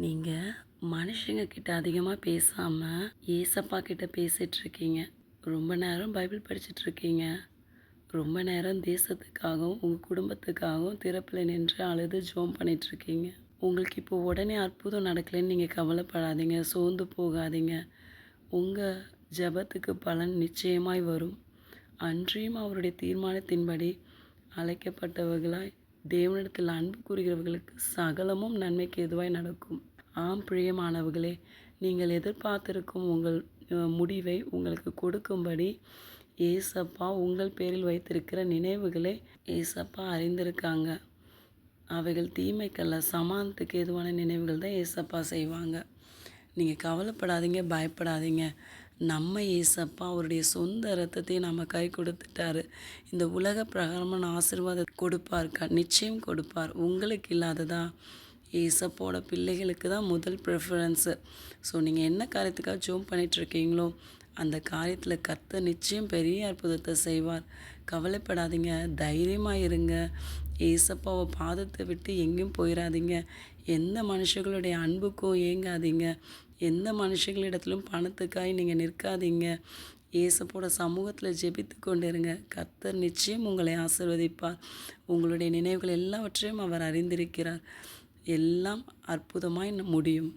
நீங்கள் மனுஷங்க கிட்ட அதிகமாக பேசாமல் ஏசப்பா கிட்ட பேசிகிட்டு இருக்கீங்க. ரொம்ப நேரம் பைபிள் படிச்சுட்டு இருக்கீங்க. ரொம்ப நேரம் தேசத்துக்காகவும் உங்கள் குடும்பத்துக்காகவும் திறப்பில் நின்று அழுது ஜெபம் பண்ணிட்டு இருக்கீங்க. உங்களுக்கு இப்போ உடனே அற்புதம் நடக்கலைன்னு நீங்கள் கவலைப்படாதீங்க, சோர்ந்து போகாதீங்க. உங்கள் ஜெபத்துக்கு பலன் நிச்சயமாய் வரும். அன்றியும் அவருடைய தீர்மானத்தின்படி அழைக்கப்பட்டவர்களாய் தேவனிடத்தில் அன்பு கூறுகிறவர்களுக்கு சகலமும் நன்மைக்கு எதுவாய் நடக்கும். ஆம் பிரியமானவர்களே, நீங்கள் எதிர்பார்த்திருக்கும் உங்கள் முடிவை உங்களுக்கு கொடுக்கும்படி ஏசப்பா உங்கள் பேரில் வைத்திருக்கிற நினைவுகளை ஏசப்பா அறிந்திருக்காங்க. அவைகள் தீமைக்கல்ல, சமாதானத்துக்கு ஏதுவான நினைவுகள் தான் ஏசப்பா செய்வாங்க. நீங்கள் கவலைப்படாதீங்க, பயப்படாதீங்க. நம்ம ஏசப்பா அவருடைய சொந்த இரத்தத்தையும் நம்ம கை கொடுத்துட்டாரு. இந்த உலக பிரகாரமான ஆசீர்வாதம் கொடுப்பார், நிச்சயம் கொடுப்பார். உங்களுக்கு இல்லாததா? ஏசப்போட பிள்ளைகளுக்கு தான் முதல் ப்ரிஃபரன்ஸு. ஸோ நீங்கள் என்ன காரியத்துக்காக ஜெபம் பண்ணிகிட்ருக்கீங்களோ அந்த காரியத்தில் கர்த்தர் நிச்சயம் பெரிய அற்புதத்தை செய்வார். கவலைப்படாதீங்க, தைரியமாக இருங்க. ஏசப்பாவை பாதத்தை விட்டு எங்கேயும் போயிடாதீங்க. எந்த மனுஷர்களுடைய அன்புக்கும் ஏங்காதீங்க. எந்த மனுஷங்களிடத்திலும் பணத்துக்காய் நீங்கள் நிற்காதீங்க. ஏசப்போட சமூகத்தில் ஜெபித்து கொண்டு இருங்க. கர்த்தர் நிச்சயம் உங்களை ஆசீர்வதிப்பார். உங்களுடைய நினைவுகள் எல்லாவற்றையும் அவர் அறிந்திருக்கிறார். எல்லாம் அற்புதமாய் முடியும்.